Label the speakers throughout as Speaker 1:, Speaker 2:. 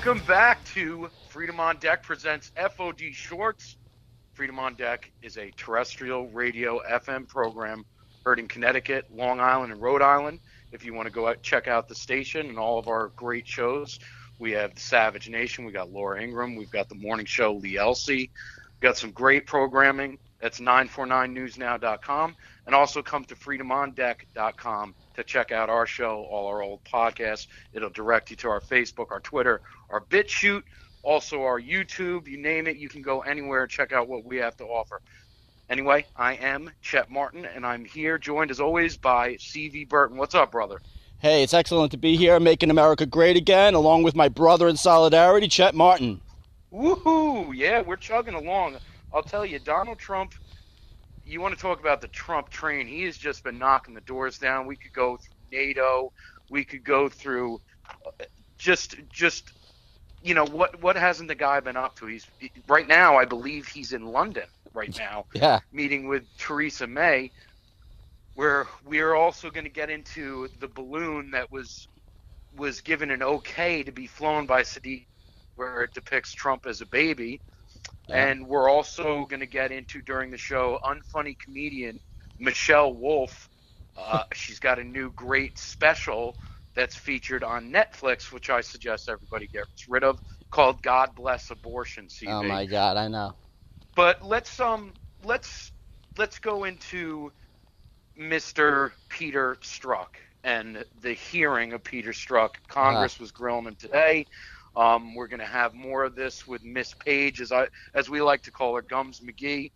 Speaker 1: Welcome back to Freedom on Deck presents FOD Shorts. Freedom on Deck is a terrestrial radio FM program heard in Connecticut, Long Island, and Rhode Island. If you want to go out, check out the station and all of our great shows, we have the Savage Nation, we got Laura Ingram, we've got the morning show, Lee Elsey. We've got some great programming. That's 949newsnow.com. And also come to freedomondeck.com to check out our show, all our old podcasts. It'll direct you to our Facebook, our Twitter, our BitChute, also our YouTube. You name it, you can go anywhere and check out what we have to offer. Anyway, I am Chet Martin, and I'm here joined, as always, by CV Berton. What's up, brother?
Speaker 2: Hey, it's excellent to be here, making America great again, along with my brother in solidarity, Chet Martin.
Speaker 1: Woohoo! Yeah, we're chugging along. I'll tell you, Donald Trump, you want to talk about the Trump train, he has just been knocking the doors down. We could go through NATO. We could go through just you know, what hasn't the guy been up to? Right now, I believe he's in London right now,
Speaker 2: yeah,
Speaker 1: meeting with Theresa May, where we are also going to get into the balloon that was given an okay to be flown by Sadiq, where it depicts Trump as a baby. Yeah. And we're also going to get into, during the show, unfunny comedian Michelle Wolf. She's got a new great special that's featured on Netflix, which I suggest everybody gets rid of, called God Bless Abortion, CV.
Speaker 2: Oh my God, I know.
Speaker 1: But let's go into Mr. Peter Strzok and the hearing of Peter Strzok. Congress was grilling him today. We're going to have more of this with Miss Page, as we like to call her, Gums McGee.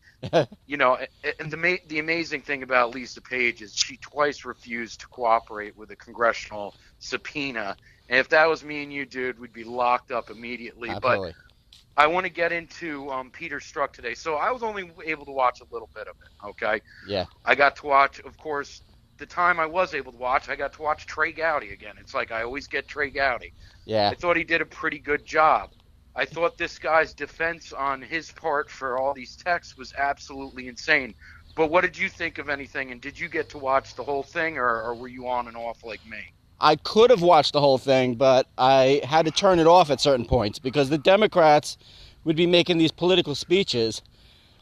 Speaker 1: You know, and the amazing thing about Lisa Page is she twice refused to cooperate with a congressional subpoena. And if that was me and you, dude, we'd be locked up immediately.
Speaker 2: Absolutely.
Speaker 1: But I want to get into Peter Strzok today. So I was only able to watch a little bit of it, okay?
Speaker 2: Yeah.
Speaker 1: I got to watch, of course, the time I was able to watch, I got to watch Trey Gowdy again. It's like I always get Trey Gowdy.
Speaker 2: Yeah.
Speaker 1: I thought he did a pretty good job. I thought this guy's defense on his part for all these texts was absolutely insane. But what did you think of anything, and did you get to watch the whole thing, or were you on and off like me?
Speaker 2: I could have watched the whole thing, but I had to turn it off at certain points because the Democrats would be making these political speeches,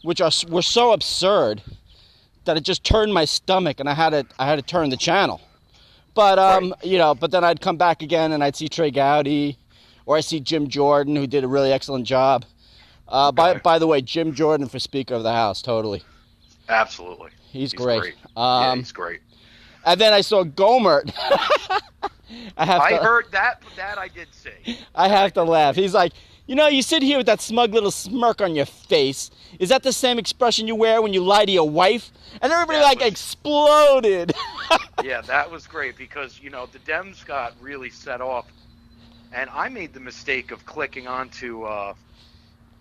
Speaker 2: which were so absurd that it just turned my stomach, and I had to turn the channel. But right. You know, but then I'd come back again, and I'd see Trey Gowdy, or I see Jim Jordan, who did a really excellent job.
Speaker 1: Okay.
Speaker 2: By the way, Jim Jordan for Speaker of the House, totally.
Speaker 1: Absolutely,
Speaker 2: he's great.
Speaker 1: Yeah, he's great.
Speaker 2: And then I saw Gomert.
Speaker 1: I heard that I did see.
Speaker 2: I have to laugh. He's like, you know, you sit here with that smug little smirk on your face. Is that the same expression you wear when you lie to your wife? And everybody exploded.
Speaker 1: Yeah, that was great because, you know, the Dems got really set off. And I made the mistake of clicking onto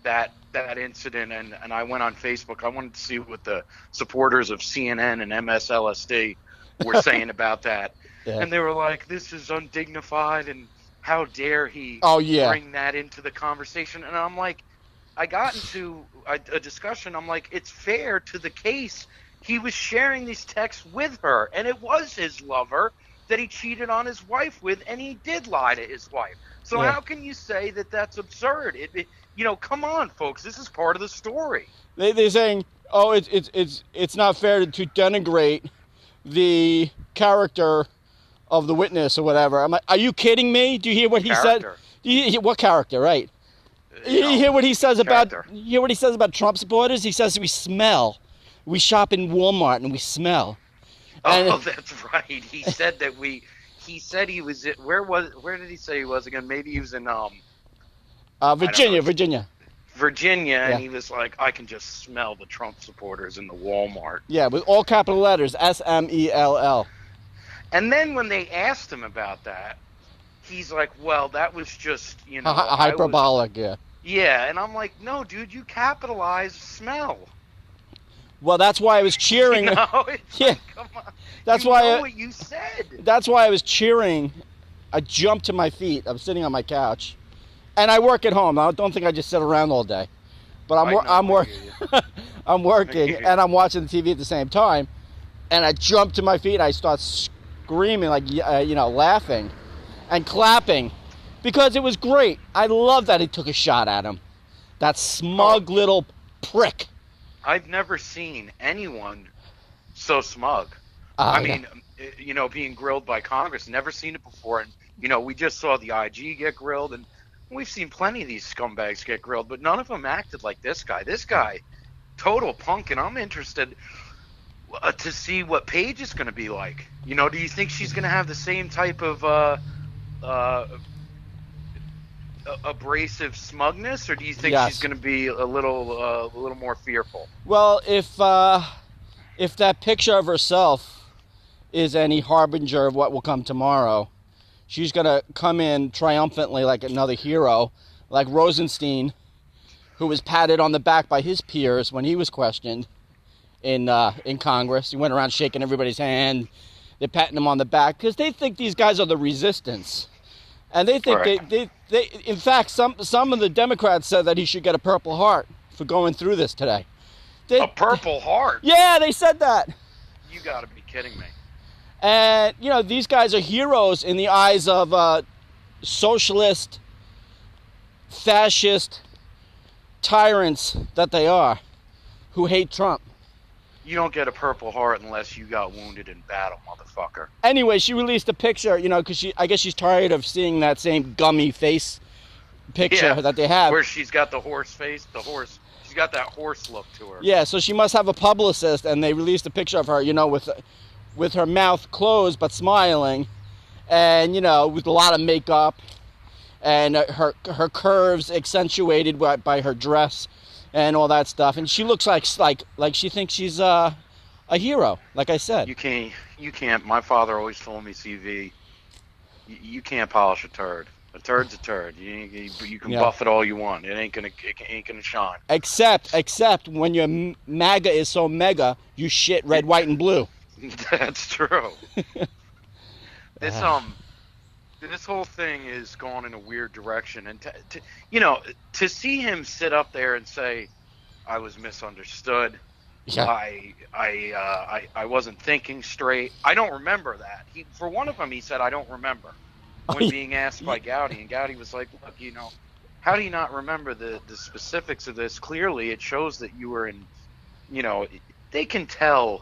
Speaker 1: that incident, and I went on Facebook. I wanted to see what the supporters of CNN and MSLSD were saying about that. Yeah. And they were like, this is undignified, and how dare he bring that into the conversation. And I'm like, I got into a discussion. I'm like, it's fair to the case. He was sharing these texts with her, and it was his lover that he cheated on his wife with, and he did lie to his wife. So how can you say that that's absurd? You know, come on, folks. This is part of the story.
Speaker 2: They're saying, oh, it's not fair to denigrate the character of the witness or whatever. I'm like, are you kidding me? Do you hear what he said? What character, right? You hear what he says about Trump supporters? He says we smell. We shop in Walmart and we smell.
Speaker 1: Oh, that's right. He said that he said he was where did he say he was again? Maybe he was in
Speaker 2: Virginia.
Speaker 1: Yeah. And he was like, I can just smell the Trump supporters in the Walmart.
Speaker 2: Yeah, with all capital letters, SMELL.
Speaker 1: And then when they asked him about that, he's like, well, that was just, you know,
Speaker 2: hyperbolic, yeah.
Speaker 1: Yeah, and I'm like, no, dude, you capitalize smell.
Speaker 2: Well, that's why I was cheering.
Speaker 1: Like, come on.
Speaker 2: That's
Speaker 1: what you said.
Speaker 2: That's why I was cheering. I jumped to my feet. I'm sitting on my couch, and I work at home. I don't think I just sit around all day, but I'm working, and I'm watching the TV at the same time, and I jump to my feet. I start screaming, like laughing, and clapping, because it was great. I love that he took a shot at him. That smug little prick.
Speaker 1: I've never seen anyone so smug. Being grilled by Congress, never seen it before. And, we just saw the IG get grilled, and we've seen plenty of these scumbags get grilled, but none of them acted like this guy. This guy, total punk, and I'm interested to see what Paige is going to be like. Do you think she's going to have the same type of abrasive smugness, or do you think she's going to be a little more fearful?
Speaker 2: Well, if that picture of herself is any harbinger of what will come tomorrow, she's going to come in triumphantly like another hero, like Rosenstein, who was patted on the back by his peers when he was questioned in Congress. He went around shaking everybody's hand. They're patting him on the back because they think these guys are the resistance. And they think they in fact, some of the Democrats said that he should get a Purple Heart for going through this today.
Speaker 1: A Purple Heart?
Speaker 2: Yeah, they said that.
Speaker 1: You got to be kidding me.
Speaker 2: And, these guys are heroes in the eyes of socialist, fascist tyrants that they are, who hate Trump.
Speaker 1: You don't get a Purple Heart unless you got wounded in battle, motherfucker.
Speaker 2: Anyway, she released a picture, because I guess she's tired of seeing that same gummy face picture that they have.
Speaker 1: Where she's got the horse face, she's got that horse look to her.
Speaker 2: Yeah, so she must have a publicist, and they released a picture of her, with her mouth closed but smiling, and, with a lot of makeup, and her curves accentuated by her dress and all that stuff. And she looks like she thinks she's a hero, like I said.
Speaker 1: You can't. My father always told me, CV, you can't polish a turd. A turd's a turd. You can buff it all you want. It ain't gonna shine.
Speaker 2: Except when your MAGA is so mega, you shit red, white, and blue.
Speaker 1: That's true. This whole thing is going in a weird direction, and to see him sit up there and say, "I was misunderstood.
Speaker 2: Yeah.
Speaker 1: I wasn't thinking straight." I don't remember that. For one of them, he said, "I don't remember." When being asked by Gowdy, and Gowdy was like, "Look, how do you not remember the specifics of this? Clearly, it shows that you were in. They can tell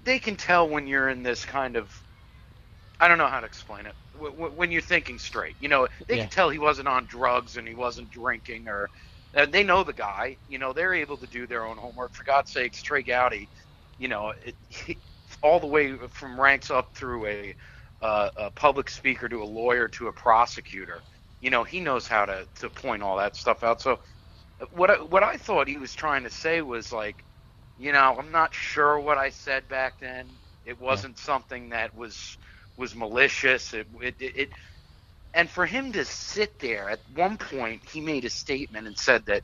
Speaker 1: when you're in this kind of. I don't know how to explain it. When you're thinking straight, they can tell he wasn't on drugs and he wasn't drinking, or they know the guy. They're able to do their own homework. For God's sakes, Trey Gowdy, all the way from ranks up through a public speaker to a lawyer to a prosecutor. He knows how to point all that stuff out. So what I thought he was trying to say was like, I'm not sure what I said back then. It wasn't something that was malicious. And for him to sit there, at one point he made a statement and said that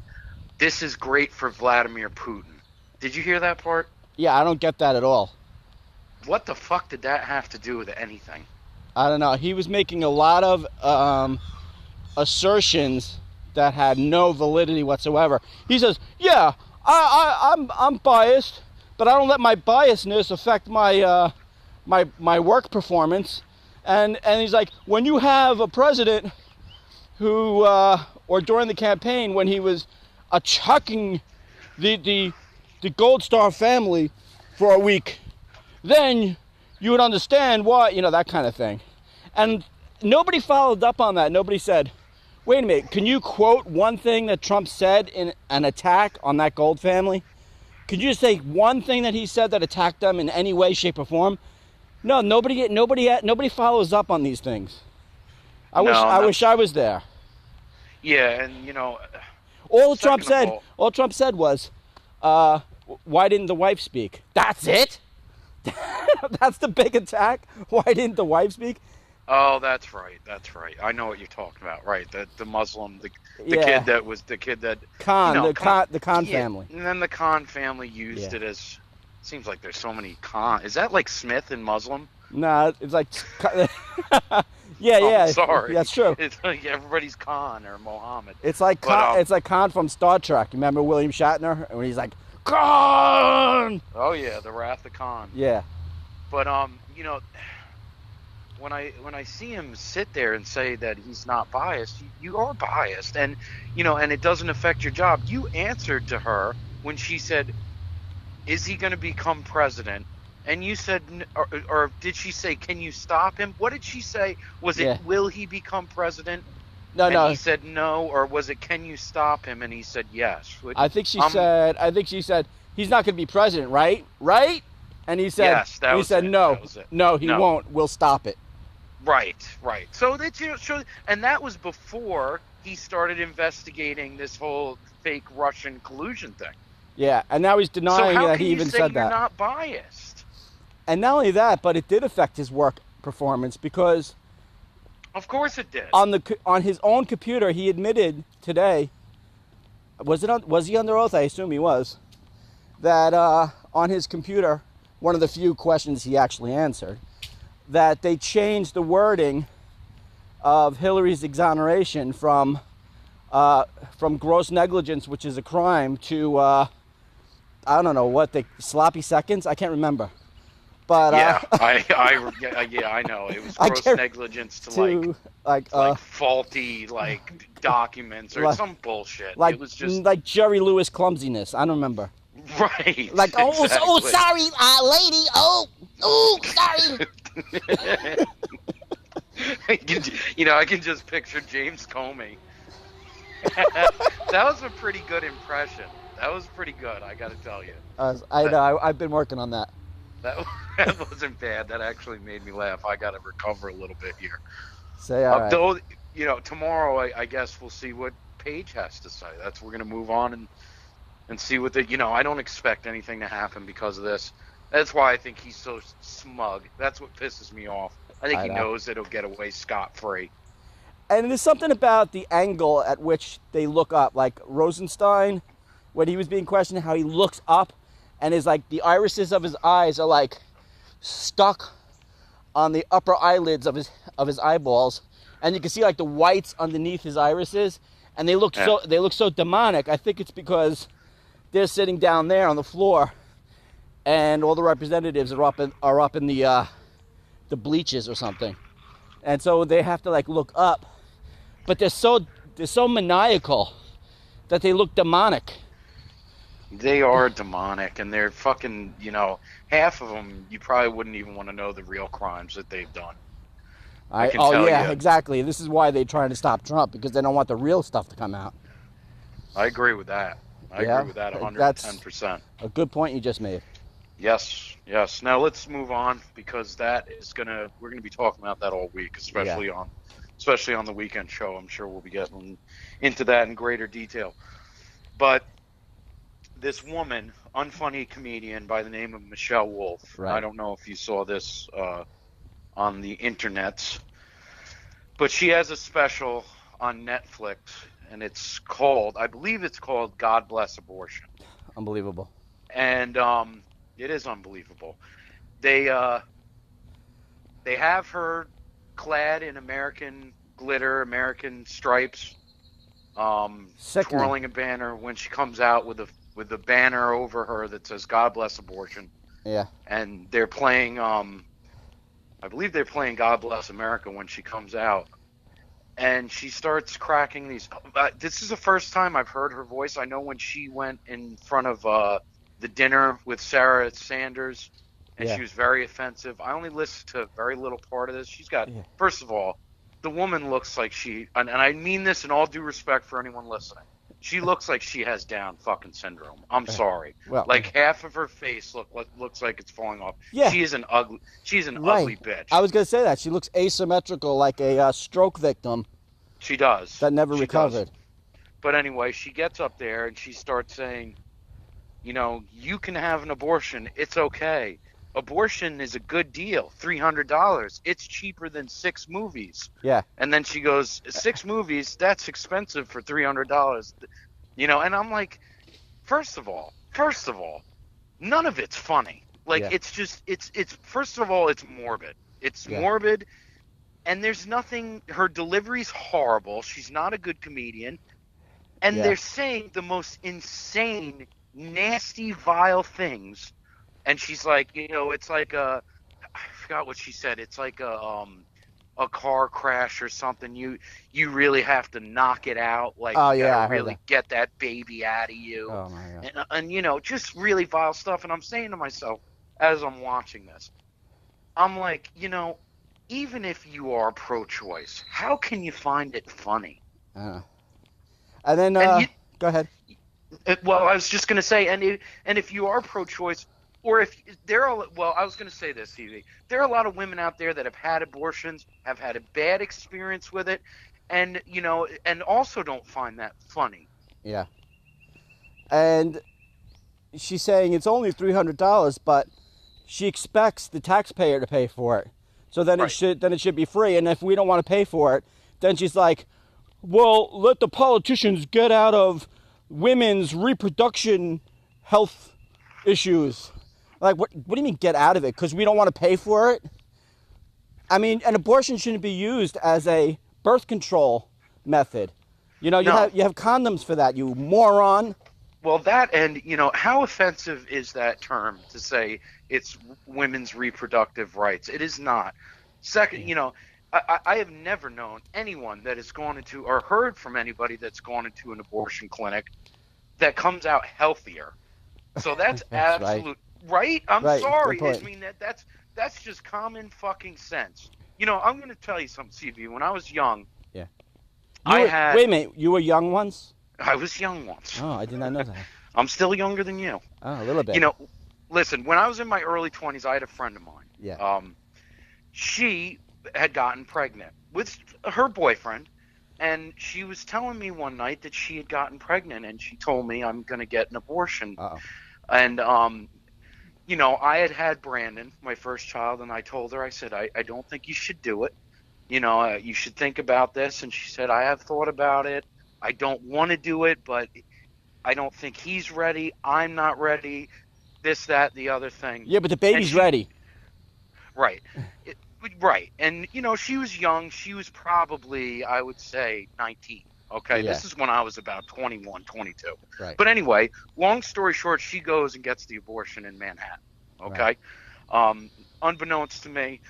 Speaker 1: this is great for Vladimir Putin. Did you hear that part?
Speaker 2: Yeah, I don't get that at all.
Speaker 1: What the fuck did that have to do with anything?
Speaker 2: I don't know. He was making a lot of assertions that had no validity whatsoever. He says, "Yeah, I'm biased, but I don't let my biasness affect my my work performance." And he's like, when you have a president who, or during the campaign when he was chucking the Gold Star family for a week, then you would understand why, that kind of thing. And nobody followed up on that. Nobody said, wait a minute, can you quote one thing that Trump said in an attack on that Gold family? Could you just say one thing that he said that attacked them in any way, shape, or form? No, nobody follows up on these things. I wish I was there.
Speaker 1: Yeah, and
Speaker 2: all Trump said was, why didn't the wife speak? That's it? That's the big attack? Why didn't the wife speak?
Speaker 1: Oh, that's right. I know what you're talking about. Right, the Muslim, the kid that
Speaker 2: Khan, the Khan family.
Speaker 1: And then the Khan family used it as. Seems like there's so many Khan. Is that like Smith in Muslim?
Speaker 2: No, it's like. Yeah.
Speaker 1: Sorry,
Speaker 2: that's true.
Speaker 1: It's like everybody's Khan or Mohammed.
Speaker 2: It's like Khan. It's like Khan from Star Trek. Remember William Shatner when he's like Khan?
Speaker 1: Oh yeah, the Wrath of Khan.
Speaker 2: Yeah.
Speaker 1: But when I see him sit there and say that he's not biased, you are biased, and and it doesn't affect your job. You answered to her when she said, "Is he going to become president?" And you said, or did she say, "Can you stop him?" What did she say? Was it, "Will he become president?"
Speaker 2: No,
Speaker 1: and
Speaker 2: no.
Speaker 1: he said no, or was it, "Can you stop him?" And he said yes.
Speaker 2: I think she said. He's not going to be president, right? Right? And he said,
Speaker 1: yes, that was it.
Speaker 2: No,
Speaker 1: that was it.
Speaker 2: No, he won't. We'll stop it.
Speaker 1: Right. So that and that was before he started investigating this whole fake Russian collusion thing.
Speaker 2: Yeah, and now he's denying that he even said that.
Speaker 1: You're not biased?
Speaker 2: And not only that, but it did affect his work performance because,
Speaker 1: of course, it did.
Speaker 2: On his own computer, he admitted today. Was he under oath? I assume he was. That on his computer, one of the few questions he actually answered, that they changed the wording of Hillary's exoneration from gross negligence, which is a crime, to I don't know what, sloppy seconds. I can't remember. But
Speaker 1: I know it was gross negligence to like faulty documents or some bullshit. It was just
Speaker 2: like Jerry Lewis clumsiness. I don't remember.
Speaker 1: Right.
Speaker 2: Like exactly. Sorry, lady. Sorry.
Speaker 1: I can just picture James Comey. That was a pretty good impression. That was pretty good, I got to tell you.
Speaker 2: I know. I've been working on that.
Speaker 1: That wasn't bad. That actually made me laugh. I got to recover a little bit here.
Speaker 2: Say all right.
Speaker 1: Though, tomorrow I guess we'll see what Paige has to say. We're going to move on and see what I don't expect anything to happen because of this. That's why I think he's so smug. That's what pisses me off. I think he knows that he'll get away scot-free.
Speaker 2: And there's something about the angle at which they look up. Like Rosenstein, when he was being questioned, how he looks up and is like the irises of his eyes are stuck on the upper eyelids of his eyeballs. And you can see the whites underneath his irises. And they look so demonic. I think it's because they're sitting down there on the floor, and all the representatives are up in the bleachers or something, and so they have to look up, but they're so maniacal that they look demonic.
Speaker 1: They are demonic, and they're fucking. Half of them you probably wouldn't even want to know the real crimes that they've done.
Speaker 2: Exactly. This is why they're trying to stop Trump, because they don't want the real stuff to come out. I
Speaker 1: agree with that. I agree with that 110%.
Speaker 2: A good point you just made.
Speaker 1: Yes. Now let's move on, because we're gonna be talking about that all week, especially on the weekend show. I'm sure we'll be getting into that in greater detail. But this woman, unfunny comedian by the name of Michelle Wolf. Right. I don't know if you saw this on the internets, but she has a special on Netflix, and I believe it's called God Bless Abortion.
Speaker 2: Unbelievable.
Speaker 1: And it is unbelievable. They have her clad in American glitter, American stripes, twirling a banner when she comes out with a banner over her that says God Bless Abortion.
Speaker 2: Yeah.
Speaker 1: And they're playing I believe they're playing God Bless America when she comes out. And she starts cracking these. This is the first time I've heard her voice. I know when she went in front of the dinner with Sarah Sanders, and she was very offensive. I only listened to a very little part of this. She's got, first of all, the woman looks like and I mean this in all due respect for anyone listening, she looks like she has Down fucking syndrome. I'm sorry. Well, half of her face looks like it's falling off. Yeah. She's an ugly bitch.
Speaker 2: I was going to say that. She looks asymmetrical, like a stroke victim.
Speaker 1: She does.
Speaker 2: That never recovered.
Speaker 1: Does. But anyway, she gets up there and she starts saying, you can have an abortion. It's okay. Abortion is a good deal. $300. It's cheaper than 6 movies.
Speaker 2: Yeah.
Speaker 1: And then she goes, 6 movies, that's expensive for $300. And I'm like, first of all, none of it's funny. It's just, it's first of all, it's morbid. It's morbid. And there's nothing, her delivery's horrible. She's not a good comedian. And they're saying the most insane, nasty, vile things. And she's like, it's like I forgot what she said. It's like a car crash or something, you really have to knock it out. Like,
Speaker 2: Oh,
Speaker 1: you
Speaker 2: yeah, I
Speaker 1: gotta
Speaker 2: heard
Speaker 1: really
Speaker 2: that.
Speaker 1: get that baby out of you,
Speaker 2: Oh, my God.
Speaker 1: and just really vile stuff. And I'm saying to myself as I'm watching this, I'm like, even if you are pro-choice, how can you find it funny?
Speaker 2: And then,
Speaker 1: And you,
Speaker 2: go ahead.
Speaker 1: well, I was just going to say, and if you are pro-choice, or if there are, well, I was going to say this, TV. There are a lot of women out there that have had abortions, have had a bad experience with it, and and also don't find that funny.
Speaker 2: Yeah. And she's saying it's only $300, but she expects the taxpayer to pay for it. So then
Speaker 1: Right.
Speaker 2: it should be free. And if we don't want to pay for it, then she's like, well, let the politicians get out of women's reproduction health issues. Like, what do you mean get out of it? Because we don't want to pay for it? I mean, an abortion shouldn't be used as a birth control method. You
Speaker 1: No.
Speaker 2: have condoms for that, you moron.
Speaker 1: Well, that, and how offensive is that term to say it's women's reproductive rights? It is not. Second, I have never known anyone that has gone into, or heard from anybody that's gone into an abortion clinic that comes out healthier. So that's
Speaker 2: That's
Speaker 1: absolute right. I'm
Speaker 2: Right,
Speaker 1: sorry.
Speaker 2: good point.
Speaker 1: I mean, that's just common fucking sense. I'm going to tell you something, CV. When I was young,
Speaker 2: Yeah.
Speaker 1: I
Speaker 2: Wait a minute, you were young once?
Speaker 1: I was young once.
Speaker 2: Oh, I did not know that.
Speaker 1: I'm still younger than you.
Speaker 2: Oh, a little bit.
Speaker 1: Listen, when I was in my early 20s, I had a friend of mine.
Speaker 2: Yeah.
Speaker 1: She had gotten pregnant with her boyfriend, and she was telling me one night that she had gotten pregnant, and she told me, I'm going to get an abortion.
Speaker 2: Uh-oh.
Speaker 1: And, I had Brandon, my first child, and I told her, I said, I don't think you should do it. You should think about this. And she said, I have thought about it. I don't want to do it, but I don't think he's ready. I'm not ready. This, that, the other thing.
Speaker 2: Yeah, but the baby's ready.
Speaker 1: Right. Right. And, she was young. She was probably, I would say, 19. Okay.
Speaker 2: Yeah.
Speaker 1: This is when I was about 21, 22.
Speaker 2: Right.
Speaker 1: But anyway, long story short, she goes and gets the abortion in Manhattan. Okay. Right. Unbeknownst to me,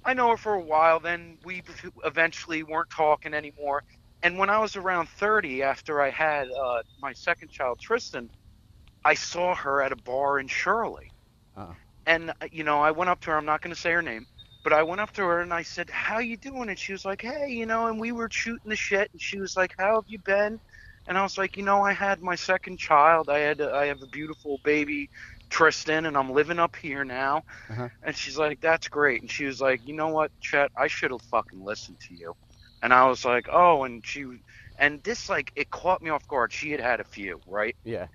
Speaker 1: I know her for a while. Then we eventually weren't talking anymore. And when I was around 30, after I had my second child, Tristan, I saw her at a bar in Shirley.
Speaker 2: Uh-oh.
Speaker 1: And, I went up to her. I'm not going to say her name, but I went up to her and I said, how you doing? And she was like, hey, and we were shooting the shit. And she was like, how have you been? And I was like, I had my second child. I have a beautiful baby, Tristan, and I'm living up here now.
Speaker 2: Uh-huh.
Speaker 1: And she's like, that's great. And she was like, you know what, Chet, I should have fucking listened to you. And I was like, oh, and this, like, it caught me off guard. She had a few, right?
Speaker 2: Yeah.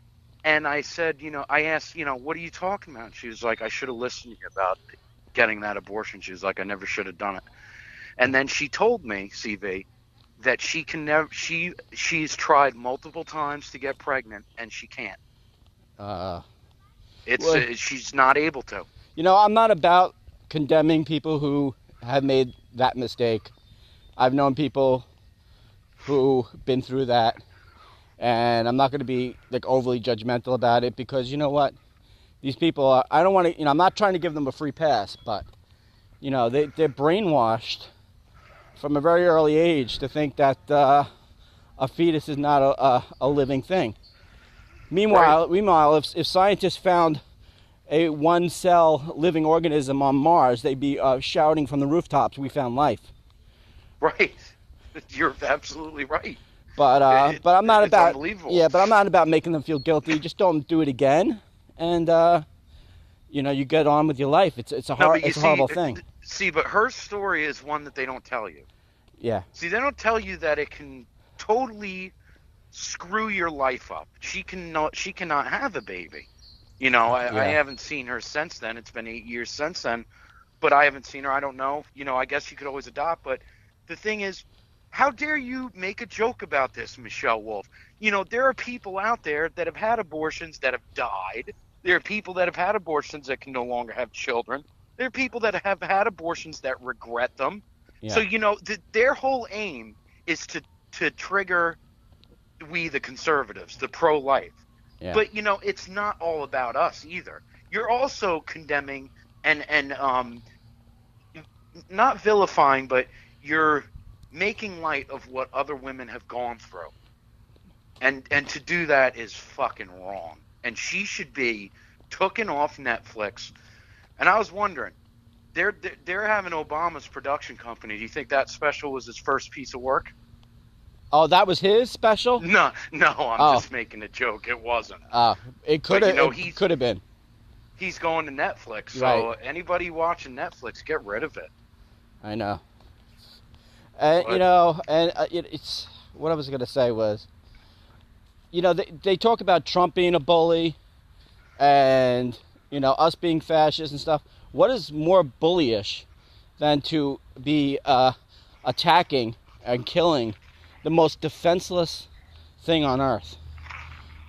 Speaker 1: And I said, I asked, what are you talking about? And she was like, I should have listened to you about getting that abortion. She was like, I never should have done it. And then she told me, CV, that she can never, she's tried multiple times to get pregnant and she can't. She's not able to.
Speaker 2: I'm not about condemning people who have made that mistake. I've known people who've been through that, and I'm not going to be like overly judgmental about it because you know what? These people, I don't want to, I'm not trying to give them a free pass, but, they're brainwashed from a very early age to think that a fetus is not a living thing. Meanwhile, if scientists found a one-cell living organism on Mars, they'd be shouting from the rooftops, we found life.
Speaker 1: Right. You're absolutely right.
Speaker 2: But I'm not about
Speaker 1: unbelievable.
Speaker 2: Yeah, but I'm not about making them feel guilty. Just don't do it again, and you get on with your life. It's a horrible thing.
Speaker 1: See, but her story is one that they don't tell you.
Speaker 2: Yeah.
Speaker 1: See, they don't tell you that it can totally screw your life up. She cannot have a baby. I haven't seen her since then. It's been 8 years since then, but I haven't seen her. I don't know. I guess you could always adopt, but the thing is, how dare you make a joke about this, Michelle Wolf? There are people out there that have had abortions that have died. There are people that have had abortions that can no longer have children. There are people that have had abortions that regret them. Yeah. So, their whole aim is to trigger we, the conservatives, the pro-life. Yeah. But, it's not all about us either. You're also condemning and not vilifying, but you're making light of what other women have gone through. And to do that is fucking wrong. And she should be taken off Netflix. And I was wondering, they're having Obama's production company. Do you think that special was his first piece of work?
Speaker 2: Oh, that was his special?
Speaker 1: No, I'm just making a joke. It wasn't.
Speaker 2: It could have. It could have been.
Speaker 1: He's going to Netflix, so
Speaker 2: Right.
Speaker 1: Anybody watching Netflix, get rid of it.
Speaker 2: I know. And you know, and it's what I was gonna say was, you know, they talk about Trump being a bully, and you know, us being fascists and stuff. What is more bullyish than to be attacking and killing the most defenseless thing on earth?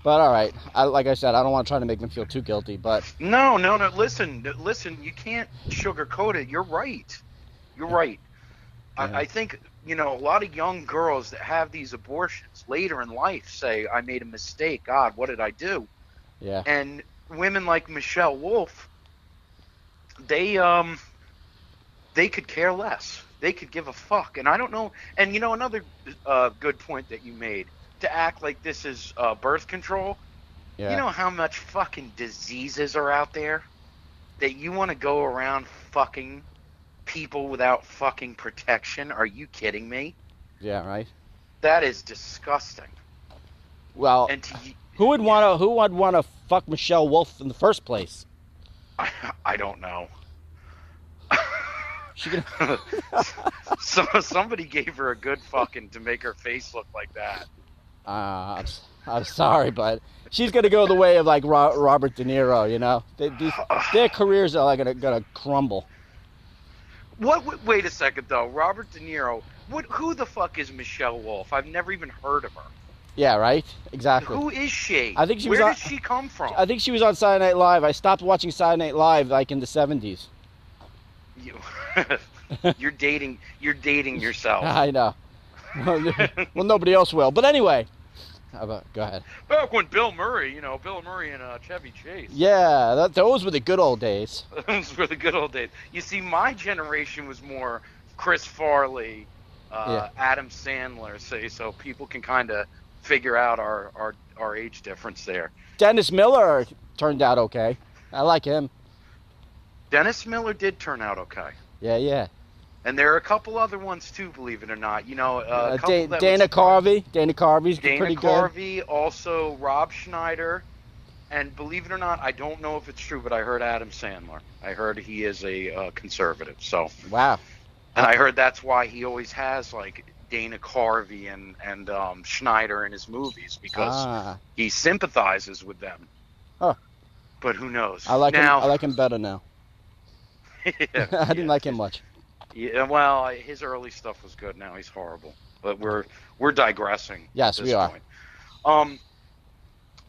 Speaker 2: But all right, like I said, I don't want to try to make them feel too guilty. But
Speaker 1: no. Listen. You can't sugarcoat it. You're right. Yeah. I think, you know, a lot of young girls that have these abortions later in life say, I made a mistake. God, what did I do?
Speaker 2: Yeah.
Speaker 1: And women like Michelle Wolf, they could care less. They could give a fuck. And I don't know. And, you know, another good point that you made, to act like this is birth control.
Speaker 2: Yeah.
Speaker 1: You know how much fucking diseases are out there that you want to go around fucking people without fucking protection? Are you kidding me?
Speaker 2: Yeah, right.
Speaker 1: That is disgusting.
Speaker 2: Well,
Speaker 1: and
Speaker 2: who would want to fuck Michelle Wolf in the first place?
Speaker 1: I don't know. Somebody gave her a good fucking to make her face look like that.
Speaker 2: I'm sorry, but she's gonna go the way of like Robert De Niro. You know, their careers are like gonna crumble.
Speaker 1: What? Wait a second, though. Robert De Niro. Who the fuck is Michelle Wolf? I've never even heard of her.
Speaker 2: Yeah, right. Exactly.
Speaker 1: Who is she?
Speaker 2: I think she
Speaker 1: Where did she come from?
Speaker 2: I think she was on Saturday Night Live. I stopped watching Saturday Night Live like in the 70s.
Speaker 1: You're dating yourself.
Speaker 2: I know. Well, nobody else will. But anyway, go ahead.
Speaker 1: Back when Bill Murray and Chevy Chase.
Speaker 2: Yeah, those were the good old days.
Speaker 1: Those were the good old days. You see, my generation was more Chris Farley, Adam Sandler, so people can kind of figure out our age difference there.
Speaker 2: Dennis Miller turned out okay. I like him.
Speaker 1: Dennis Miller did turn out okay.
Speaker 2: Yeah.
Speaker 1: And there are a couple other ones too, believe it or not. You know,
Speaker 2: Dana Carvey. Dana Carvey's pretty good.
Speaker 1: Dana Carvey, also Rob Schneider, and believe it or not, I don't know if it's true, but I heard Adam Sandler. I heard he is a conservative. So
Speaker 2: wow.
Speaker 1: And I heard that's why he always has like Dana Carvey and Schneider in his movies, because he sympathizes with them.
Speaker 2: Oh.
Speaker 1: But who knows?
Speaker 2: I like him better now.
Speaker 1: Yeah,
Speaker 2: I didn't like him much.
Speaker 1: Yeah, well, his early stuff was good. Now he's horrible. But we're digressing.
Speaker 2: Yes,
Speaker 1: at this
Speaker 2: we are.
Speaker 1: Point.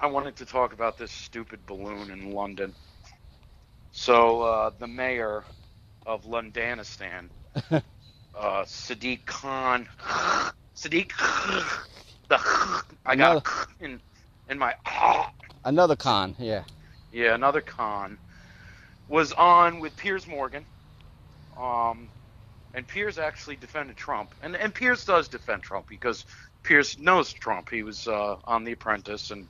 Speaker 1: I wanted to talk about this stupid balloon in London. So the mayor of Londonistan, Sadiq Khan, I got in my
Speaker 2: another Khan, yeah.
Speaker 1: Yeah, another Khan was on with Piers Morgan. And Piers actually defended Trump. And Piers does defend Trump because Piers knows Trump. He was on The Apprentice, and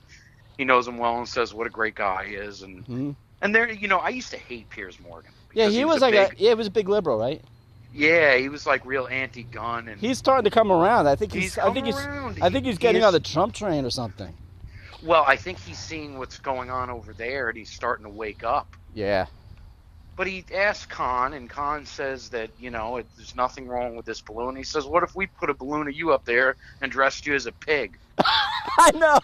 Speaker 1: he knows him well and says what a great guy he is. And and there, you know, I used to hate Piers Morgan.
Speaker 2: Yeah, he was he was a big liberal, right?
Speaker 1: Yeah, he was like real anti-gun, and
Speaker 2: he's starting to come around. I think he's getting on the Trump train or something.
Speaker 1: Well, I think he's seeing what's going on over there, and he's starting to wake up.
Speaker 2: Yeah.
Speaker 1: But he asked Khan, and Khan says that, you know, there's nothing wrong with this balloon. He says, what if we put a balloon of you up there and dressed you as a pig?
Speaker 2: I know.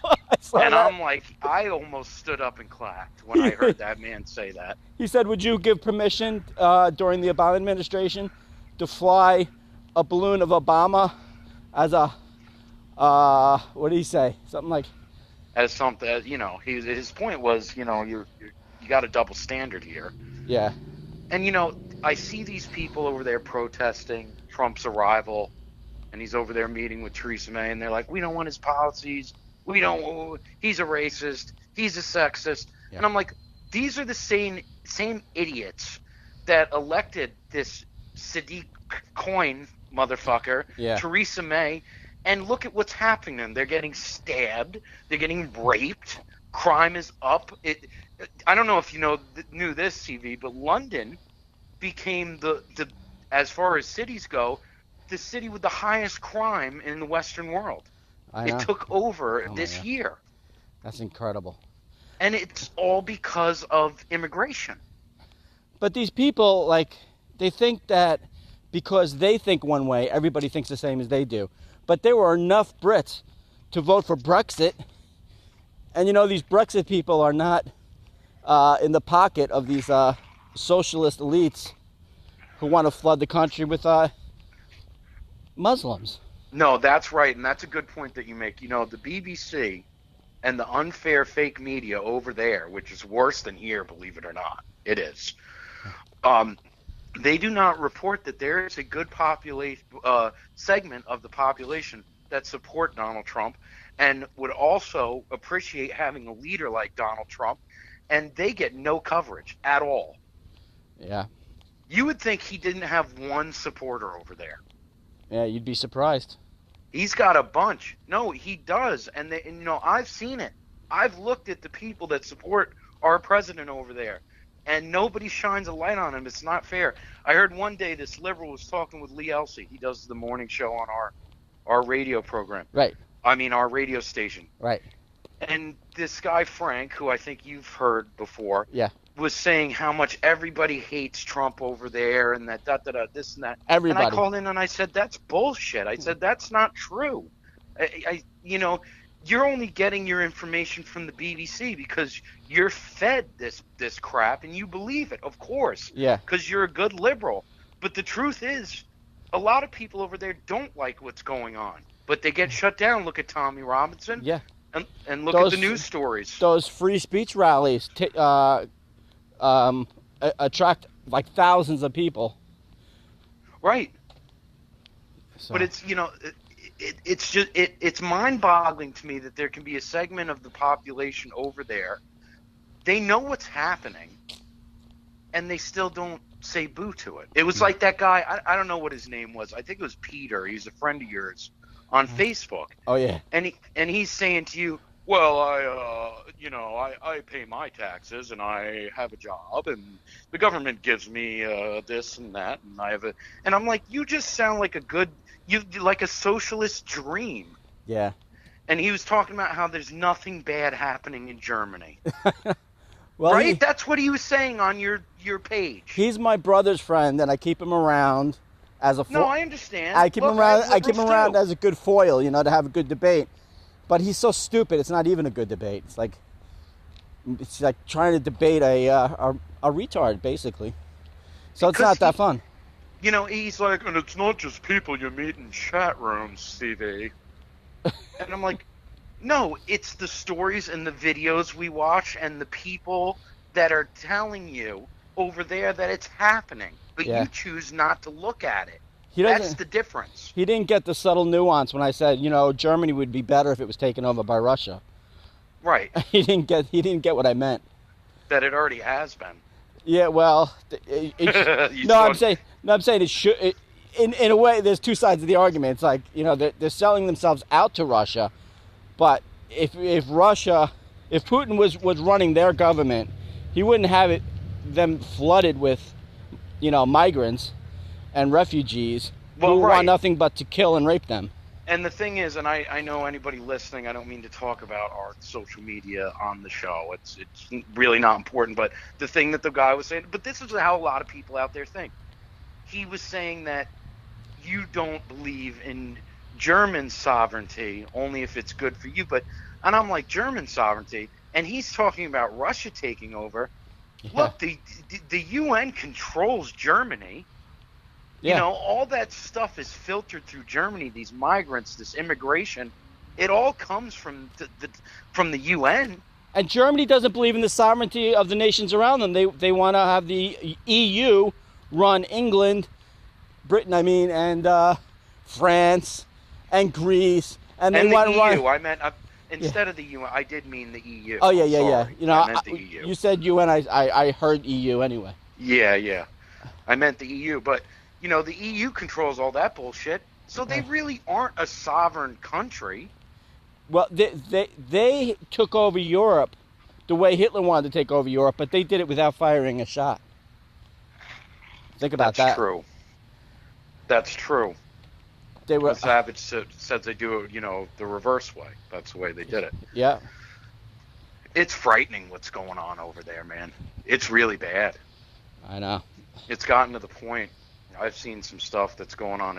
Speaker 1: I'm like, I almost stood up and clapped when I heard that man say that.
Speaker 2: He said, would you give permission during the Obama administration to fly a balloon of Obama as a, what did he say? Something like...
Speaker 1: As something, you know, his point was, you know, you got a double standard here.
Speaker 2: Yeah.
Speaker 1: And, you know, I see these people over there protesting Trump's arrival, and he's over there meeting with Theresa May, and they're like, we don't want his policies. He's a racist. He's a sexist. Yeah. And I'm like, these are the same idiots that elected this Sadiq Coin motherfucker,
Speaker 2: Yeah.
Speaker 1: Theresa May, and look at what's happening. They're getting stabbed. They're getting raped. Crime is up. I don't know if you knew this, CV, but London became the as far as cities go, the city with the highest crime in the Western world.
Speaker 2: I know.
Speaker 1: It took over
Speaker 2: Oh my
Speaker 1: this
Speaker 2: God.
Speaker 1: year.
Speaker 2: That's incredible.
Speaker 1: And it's all because of immigration.
Speaker 2: But these people, like, they think that because they think one way, everybody thinks the same as they do. But there were enough Brits to vote for Brexit. And, you know, these Brexit people are not in the pocket of these socialist elites who want to flood the country with Muslims.
Speaker 1: No, that's right. And that's a good point that you make. You know, the BBC and the unfair fake media over there, which is worse than here, believe it or not. It is. They do not report that there is a good population segment of the population that support Donald Trump and would also appreciate having a leader like Donald Trump, and they get no coverage at all.
Speaker 2: Yeah.
Speaker 1: You would think he didn't have one supporter over there.
Speaker 2: Yeah, you'd be surprised.
Speaker 1: He's got a bunch. No, he does, and you know, I've seen it. I've looked at the people that support our president over there, and nobody shines a light on him. It's not fair. I heard one day this liberal was talking with Lee Elsey. He does the morning show on our radio program.
Speaker 2: Right.
Speaker 1: I mean, our radio station.
Speaker 2: Right.
Speaker 1: And this guy, Frank, who I think you've heard before,
Speaker 2: Yeah.
Speaker 1: was saying how much everybody hates Trump over there and that this and that.
Speaker 2: Everybody.
Speaker 1: And I called in and I said, that's bullshit. I said, that's not true. You know, you're only getting your information from the BBC because you're fed this crap and you believe it, of course.
Speaker 2: Yeah.
Speaker 1: Because you're a good liberal. But the truth is, a lot of people over there don't like what's going on. But they get shut down. Look at Tommy Robinson.
Speaker 2: Yeah.
Speaker 1: And look at the news stories.
Speaker 2: Those free speech rallies attract like thousands of people.
Speaker 1: Right.
Speaker 2: So.
Speaker 1: But it's, you know, it's just it's mind-boggling to me that there can be a segment of the population over there. They know what's happening, and they still don't say boo to it. It was like that guy. I don't know what his name was. I think it was Peter. He's a friend of yours on Facebook.
Speaker 2: Oh yeah.
Speaker 1: And he's saying to you, well, I pay my taxes and I have a job and the government gives me this and that and I have a, and I'm like, you just sound like like a socialist dream.
Speaker 2: Yeah.
Speaker 1: And he was talking about how there's nothing bad happening in Germany.
Speaker 2: Well,
Speaker 1: right? That's what he was saying on your page.
Speaker 2: He's my brother's friend and I keep him around as a
Speaker 1: No, I understand.
Speaker 2: I keep him around as a good foil, you know, to have a good debate. But he's so stupid, it's not even a good debate. It's like trying to debate a retard, basically. So it's not that fun.
Speaker 1: You know, he's like, and it's not just people you meet in chat rooms, CV. And I'm like, no, it's the stories and the videos we watch and the people that are telling you over there that it's happening. But you choose not to look at it. That's the difference.
Speaker 2: He didn't get the subtle nuance when I said, you know, Germany would be better if it was taken over by Russia.
Speaker 1: Right.
Speaker 2: He didn't get what I meant.
Speaker 1: That it already has been.
Speaker 2: Yeah, well, I'm saying it should. In a way, there's two sides of the argument. It's like, you know, they're selling themselves out to Russia, but if Putin was running their government, he wouldn't have them flooded with, you know, migrants and refugees who want nothing but to kill and rape them.
Speaker 1: And the thing is, and I know anybody listening, I don't mean to talk about our social media on the show. It's really not important. But the thing that the guy was saying, but this is how a lot of people out there think. He was saying that you don't believe in German sovereignty only if it's good for you. And I'm like, German sovereignty? And he's talking about Russia taking over. Yeah. Look, the UN controls Germany. Yeah. You know, all that stuff is filtered through Germany, these migrants, this immigration. It all comes from the UN.
Speaker 2: And Germany doesn't believe in the sovereignty of the nations around them. They want to have the EU run England, Britain, and France and Greece. And they want
Speaker 1: the EU.
Speaker 2: Run...
Speaker 1: I meant instead of the UN, I did mean the EU.
Speaker 2: Oh, yeah. You know,
Speaker 1: I meant the EU.
Speaker 2: You said UN, I heard EU anyway.
Speaker 1: Yeah. I meant the EU, but the EU controls all that bullshit. So they really aren't a sovereign country.
Speaker 2: Well, they took over Europe the way Hitler wanted to take over Europe, but they did it without firing a shot. Think about that.
Speaker 1: That's true. That's true.
Speaker 2: They were.
Speaker 1: Savage says they do it, the reverse way. That's the way they did it.
Speaker 2: Yeah.
Speaker 1: It's frightening what's going on over there, man. It's really bad.
Speaker 2: I know.
Speaker 1: It's gotten to the point. I've seen some stuff that's going on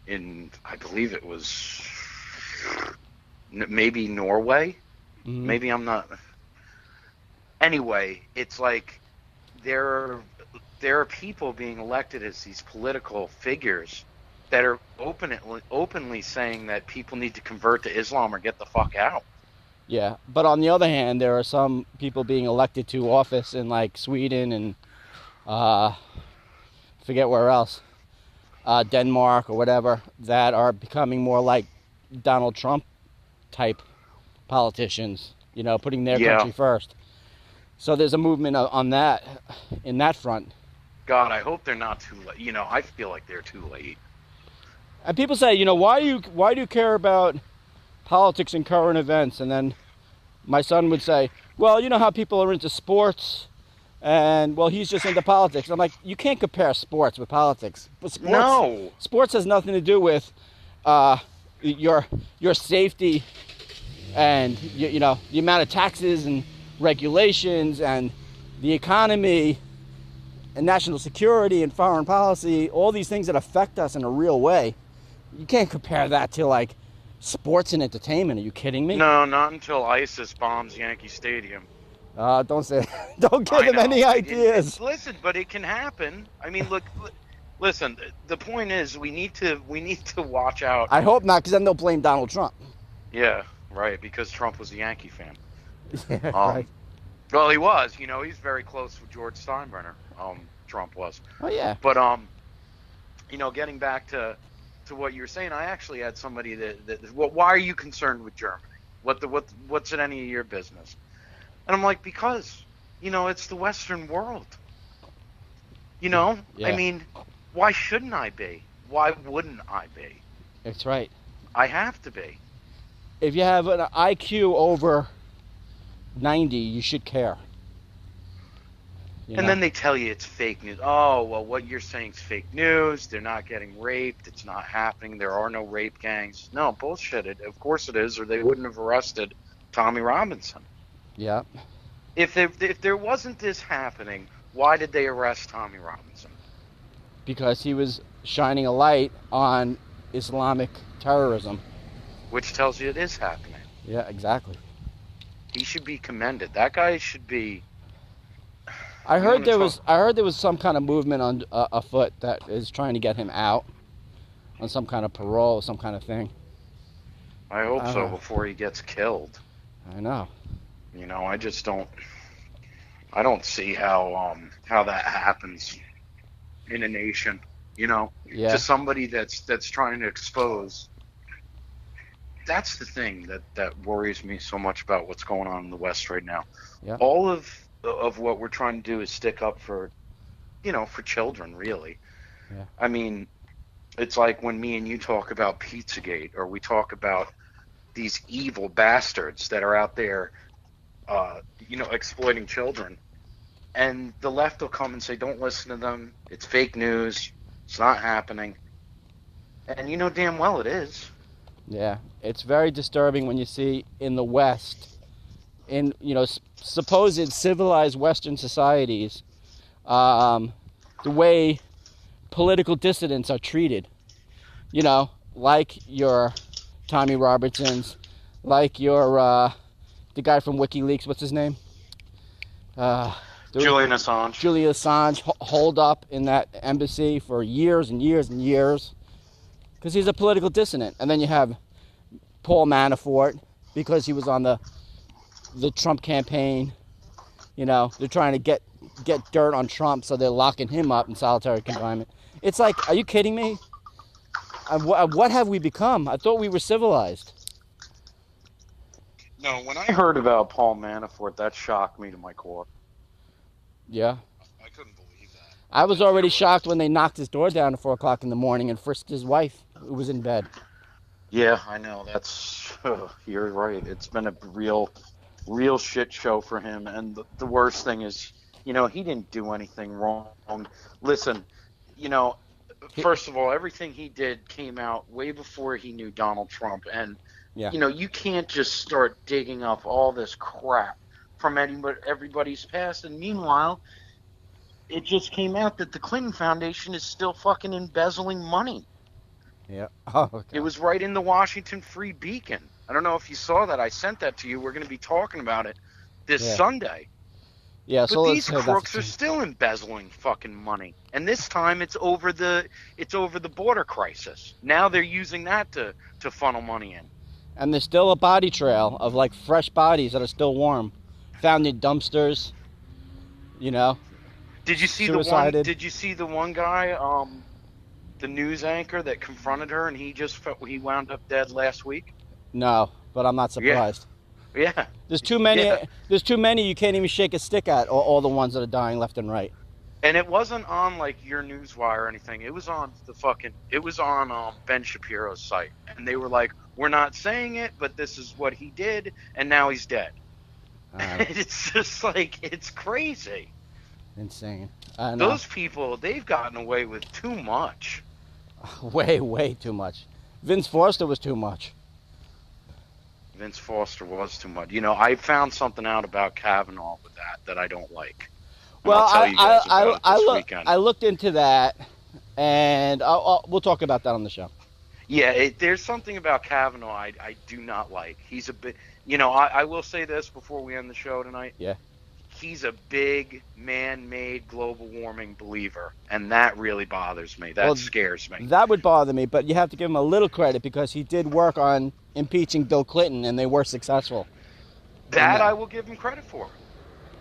Speaker 1: in I believe it was maybe Norway. Mm-hmm. Maybe I'm not. Anyway, it's like there are people being elected as these political figures that are openly saying that people need to convert to Islam or get the fuck out.
Speaker 2: Yeah, but on the other hand, there are some people being elected to office in like Sweden and forget where else, Denmark or whatever, that are becoming more like Donald Trump type politicians, putting their country first. So there's a movement on that, in that front.
Speaker 1: God, I hope they're not too late. I feel like they're too late.
Speaker 2: And people say, why do you care about politics and current events? And then my son would say, well, you know how people are into sports, and well, he's just into politics. I'm like, you can't compare sports with politics. But sports has nothing to do with your safety and the amount of taxes and regulations and the economy and national security and foreign policy, all these things that affect us in a real way. You can't compare that to like sports and entertainment. Are you kidding me?
Speaker 1: No, not until ISIS bombs Yankee Stadium.
Speaker 2: Don't say. Don't give them any ideas.
Speaker 1: Listen, but it can happen. I mean, look. Listen. The point is, we need to watch out.
Speaker 2: I hope not, because then they'll blame Donald Trump.
Speaker 1: Yeah, right. Because Trump was a Yankee fan.
Speaker 2: Yeah, right.
Speaker 1: Well, he was. He's very close with George Steinbrenner. Trump was.
Speaker 2: Oh yeah.
Speaker 1: But getting back to what you were saying, I actually had somebody that why are you concerned with Germany? What's in any of your business? And I'm like, because, it's the Western world. Yeah. I mean, why shouldn't I be? Why wouldn't I be?
Speaker 2: That's right.
Speaker 1: I have to be.
Speaker 2: If you have an IQ over 90, you should care.
Speaker 1: And then they tell you it's fake news. Oh, well, what you're saying is fake news. They're not getting raped. It's not happening. There are no rape gangs. No, bullshit. Of course it is, or they wouldn't have arrested Tommy Robinson.
Speaker 2: Yeah.
Speaker 1: If there wasn't this happening, why did they arrest Tommy Robinson?
Speaker 2: Because he was shining a light on Islamic terrorism.
Speaker 1: Which tells you it is happening.
Speaker 2: Yeah, exactly.
Speaker 1: He should be commended. That guy should be...
Speaker 2: I heard there was some kind of movement on afoot that is trying to get him out on some kind of parole, some kind of thing.
Speaker 1: I hope so before he gets killed.
Speaker 2: I know.
Speaker 1: I just don't. I don't see how that happens in a nation. To somebody that's trying to expose. That's the thing that worries me so much about what's going on in the West right now.
Speaker 2: Yeah.
Speaker 1: All of what we're trying to do is stick up for, for children, really.
Speaker 2: Yeah.
Speaker 1: I mean, it's like when me and you talk about Pizzagate, or we talk about these evil bastards that are out there, exploiting children. And the left will come and say, don't listen to them. It's fake news. It's not happening. And you know damn well it is.
Speaker 2: Yeah. It's very disturbing when you see in the West, in, supposed civilized Western societies, the way political dissidents are treated. Like your Tommy Robertsons, like your the guy from WikiLeaks, what's his name?
Speaker 1: Julian Assange.
Speaker 2: Julian Assange, holed up in that embassy for years and years and years because he's a political dissident. And then you have Paul Manafort because he was on the Trump campaign. They're trying to get dirt on Trump, so they're locking him up in solitary confinement. It's like, are you kidding me? What have we become? I thought we were civilized.
Speaker 1: No, when I heard about Paul Manafort, that shocked me to my core.
Speaker 2: Yeah.
Speaker 1: I couldn't believe that.
Speaker 2: I was already shocked when they knocked his door down at 4 o'clock in the morning and frisked his wife, who was in bed.
Speaker 1: Yeah, I know. You're right. It's been a real shit show for him. And the worst thing is, he didn't do anything wrong. Listen, first of all, everything he did came out way before he knew Donald Trump. And,
Speaker 2: Yeah.
Speaker 1: You can't just start digging up all this crap from everybody's past. And meanwhile, it just came out that the Clinton Foundation is still fucking embezzling money.
Speaker 2: Yeah. Oh, okay.
Speaker 1: It was right in the Washington Free Beacon. I don't know if you saw that. I sent that to you. We're going to be talking about it this Sunday.
Speaker 2: Yeah,
Speaker 1: but
Speaker 2: so
Speaker 1: these crooks are still embezzling fucking money, and this time it's over the border crisis. Now they're using that to funnel money in.
Speaker 2: And there's still a body trail of like fresh bodies that are still warm, found in dumpsters.
Speaker 1: Did you see
Speaker 2: suicided.
Speaker 1: Did you see the one guy, the news anchor that confronted her, and he wound up dead last week?
Speaker 2: No, but I'm not surprised.
Speaker 1: Yeah.
Speaker 2: There's too many. Yeah. There's too many you can't even shake a stick at. All the ones that are dying left and right.
Speaker 1: And it wasn't on like your Newswire or anything. It was on Ben Shapiro's site, and they were like, "We're not saying it, but this is what he did, and now he's dead." It's just like, it's crazy.
Speaker 2: Insane.
Speaker 1: Those people, they've gotten away with too much.
Speaker 2: Way too much. Vince Foster was too much.
Speaker 1: Vince Foster was too much. I found something out about Kavanaugh with that I don't like.
Speaker 2: Well,
Speaker 1: I'll tell you guys about it this weekend.
Speaker 2: I looked into that, and we'll talk about that on the show.
Speaker 1: Yeah, there's something about Kavanaugh I do not like. He's a bit, I will say this before we end the show tonight.
Speaker 2: Yeah.
Speaker 1: He's a big man-made global warming believer, and that really bothers me. That scares me.
Speaker 2: That would bother me, but you have to give him a little credit because he did work on impeaching Bill Clinton, and they were successful.
Speaker 1: That I will give him credit for.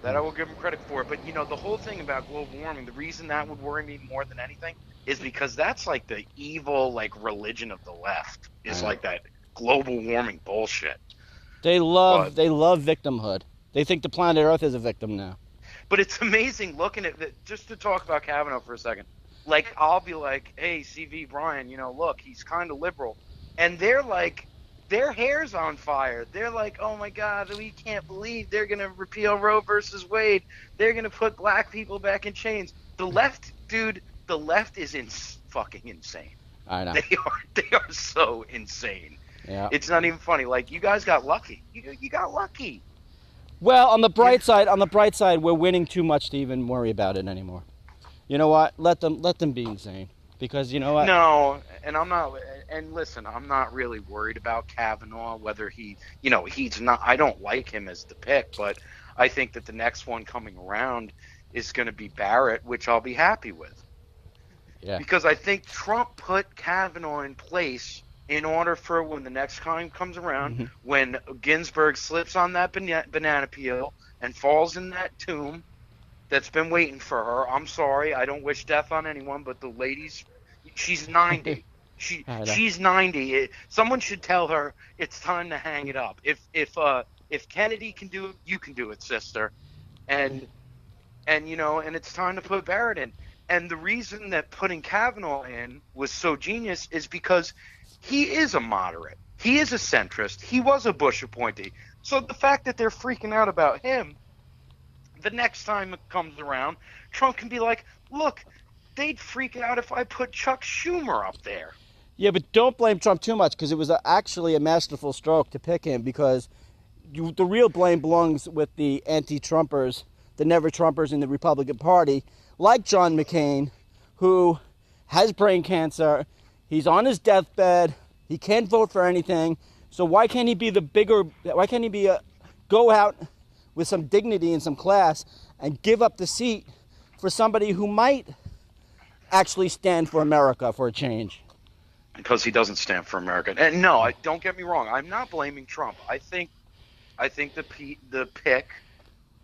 Speaker 1: But, the whole thing about global warming, the reason that would worry me more than anything is because that's like the evil, religion of the left. It's like that global warming bullshit.
Speaker 2: They love victimhood. They think the planet Earth is a victim now.
Speaker 1: But it's amazing looking at it. Just to talk about Kavanaugh for a second. I'll be like, hey, CV Brian, look, he's kind of liberal. And they're like, their hair's on fire. They're like, oh, my God, we can't believe they're going to repeal Roe versus Wade. They're going to put black people back in chains. The left, dude, is fucking insane.
Speaker 2: I know.
Speaker 1: They are so insane.
Speaker 2: Yeah.
Speaker 1: It's not even funny. You guys got lucky. You got lucky.
Speaker 2: Well, on the bright side, we're winning too much to even worry about it anymore. You know what? Let them be insane, because you know what?
Speaker 1: No, and I'm not. And listen, I'm not really worried about Kavanaugh. Whether he's not. I don't like him as the pick, but I think that the next one coming around is going to be Barrett, which I'll be happy with.
Speaker 2: Yeah.
Speaker 1: Because I think Trump put Kavanaugh in place in order for when the next time comes around, when Ginsburg slips on that banana peel and falls in that tomb that's been waiting for her. I'm sorry, I don't wish death on anyone, but the lady's, she's 90. She's 90. Someone should tell her it's time to hang it up. If Kennedy can do it, you can do it, sister. And it's time to put Barrett in. And the reason that putting Kavanaugh in was so genius is because he is a moderate. He is a centrist. He was a Bush appointee. So the fact that they're freaking out about him, the next time it comes around, Trump can be like, look, they'd freak out if I put Chuck Schumer up there.
Speaker 2: Yeah, but don't blame Trump too much, because it was actually a masterful stroke to pick him, because the real blame belongs with the anti-Trumpers, the never-Trumpers in the Republican Party, like John McCain, who has brain cancer. He's on his deathbed. He can't vote for anything. So why can't he be go out with some dignity and some class and give up the seat for somebody who might actually stand for America for a change?
Speaker 1: Because he doesn't stand for America. And no, don't get me wrong. I'm not blaming Trump. I think the pick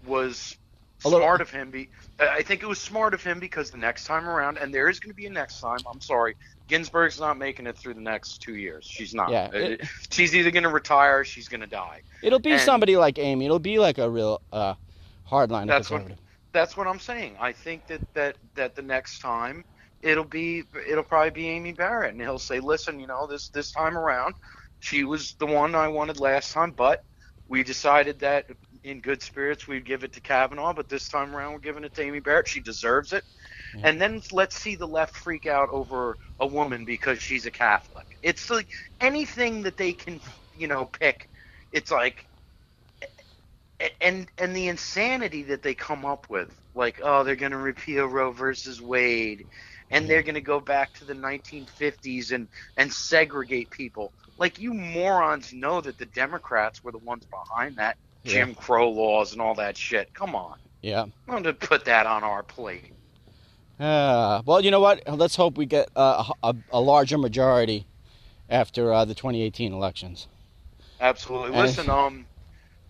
Speaker 1: was smart of him. I think it was smart of him because the next time around, and there is going to be a next time. I'm sorry, Ginsburg's not making it through the next 2 years. She's not. Yeah, she's either going to retire or she's going to die.
Speaker 2: It'll be somebody like Amy. It'll be like a real hardline conservative.
Speaker 1: That's what I'm saying. I think that the next time it'll probably be Amy Barrett, and he'll say, listen, this time around, she was the one I wanted last time, but we decided that in good spirits we'd give it to Kavanaugh, but this time around we're giving it to Amy Barrett. She deserves it.
Speaker 2: Yeah.
Speaker 1: And then let's see the left freak out over a woman because she's a Catholic. It's like anything that they can, pick. It's like, and the insanity that they come up with, like, oh, they're going to repeal Roe versus Wade, and they're going to go back to the 1950s and segregate people. Like, you morons know that the Democrats were the ones behind that Jim Crow laws and all that shit. Come on.
Speaker 2: Yeah.
Speaker 1: I'm going to put that on our plate.
Speaker 2: Well, you know what? Let's hope we get a larger majority after the 2018 elections.
Speaker 1: Absolutely. Listen,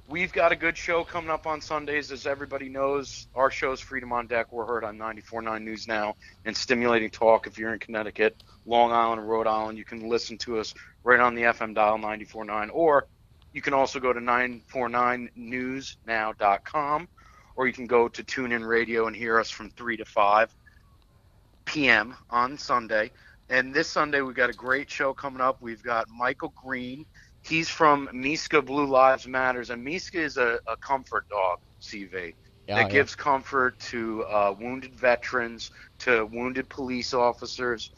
Speaker 1: we've got a good show coming up on Sundays. As everybody knows, our show's Freedom on Deck. We're heard on 94.9 News Now and Stimulating Talk. If you're in Connecticut, Long Island, and Rhode Island, you can listen to us right on the FM dial 94.9, or you can also go to 949newsnow.com, or you can go to TuneIn Radio and hear us from 3 to 5 p.m. on Sunday. And this Sunday, we've got a great show coming up. We've got Michael Green. He's from Miska Blue Lives Matters, and Miska is a comfort dog, CV, that gives comfort to wounded veterans, to wounded police officers,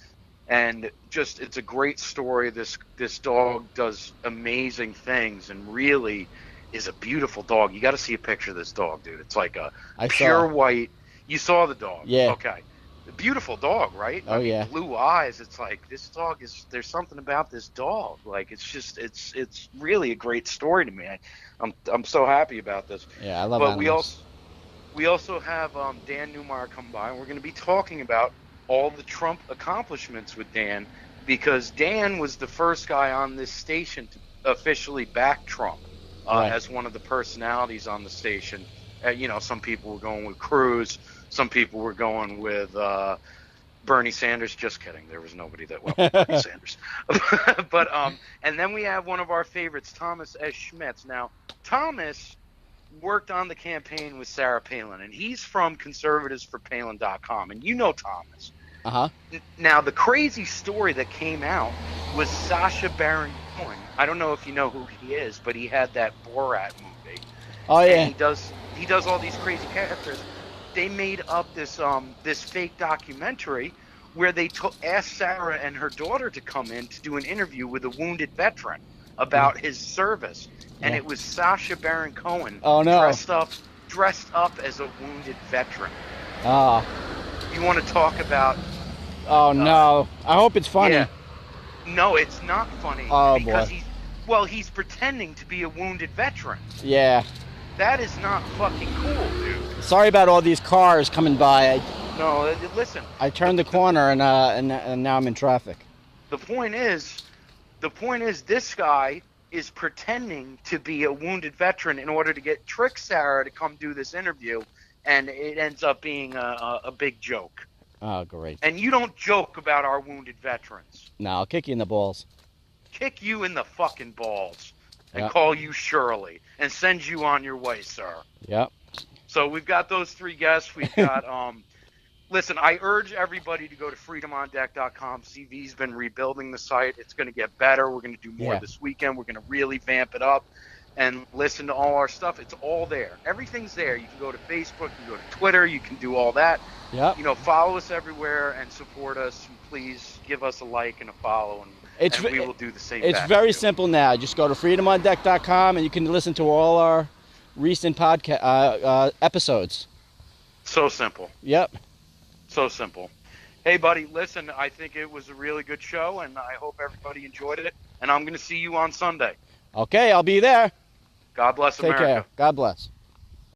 Speaker 1: and just it's a great story. This dog does amazing things and really is a beautiful dog. You got to see a picture of this dog, dude. It's like a pure white. You saw the dog?
Speaker 2: Yeah.
Speaker 1: Okay. A beautiful dog, right?
Speaker 2: Oh, yeah.
Speaker 1: Blue eyes. It's like this dog is. There's something about this dog. Like it's really a great story to me. I'm so happy about this.
Speaker 2: Yeah, I love.
Speaker 1: But
Speaker 2: animals.
Speaker 1: we also have Dan Newmeyer come by, and we're going to be talking about all the Trump accomplishments with Dan, because Dan was the first guy on this station to officially back Trump as one of the personalities on the station. Some people were going with Cruz. Some people were going with Bernie Sanders. Just kidding. There was nobody that went with Bernie Sanders. But and then we have one of our favorites, Thomas S. Schmitz. Now, Thomas worked on the campaign with Sarah Palin, and he's from conservatives4palin.com. And you know Thomas.
Speaker 2: Uh-huh.
Speaker 1: Now, the crazy story that came out was Sacha Baron Cohen. I don't know if you know who he is, but he had that Borat movie.
Speaker 2: Oh, yeah.
Speaker 1: And he does all these crazy characters. They made up this fake documentary where they asked Sarah and her daughter to come in to do an interview with a wounded veteran about his service, and it was Sacha Baron Cohen.
Speaker 2: Oh, no.
Speaker 1: dressed up as a wounded veteran.
Speaker 2: Ah.
Speaker 1: You want to talk about?
Speaker 2: Oh no! I hope it's funny.
Speaker 1: Yeah. No, it's not funny.
Speaker 2: Oh,
Speaker 1: because
Speaker 2: boy.
Speaker 1: he's pretending to be a wounded veteran.
Speaker 2: Yeah.
Speaker 1: That is not fucking cool, dude.
Speaker 2: Sorry about all these cars coming by.
Speaker 1: No, listen.
Speaker 2: I turned the corner and now I'm in traffic.
Speaker 1: The point is, this guy is pretending to be a wounded veteran in order to trick Sarah to come do this interview, and it ends up being a big joke.
Speaker 2: Oh, great.
Speaker 1: And you don't joke about our wounded veterans.
Speaker 2: No, I'll kick you in the balls.
Speaker 1: Kick you in the fucking balls and call you Shirley and send you on your way, sir.
Speaker 2: Yep.
Speaker 1: So we've got those three guests. We've got listen, I urge everybody to go to freedomondeck.com. CV's been rebuilding the site. It's going to get better. We're going to do more this weekend. We're going to really vamp it up and listen to all our stuff. It's all there. Everything's there. You can go to Facebook, you can go to Twitter, you can do all that.
Speaker 2: Yep.
Speaker 1: Follow us everywhere and support us. And please give us a like and a follow, and we will do the same.
Speaker 2: It's very simple now. Just go to freedomondeck.com and you can listen to all our recent podcast episodes.
Speaker 1: So simple.
Speaker 2: Yep.
Speaker 1: So simple. Hey, buddy, listen, I think it was a really good show, and I hope everybody enjoyed it. And I'm going to see you on Sunday.
Speaker 2: Okay, I'll be there.
Speaker 1: God bless America.
Speaker 2: Take care. God bless.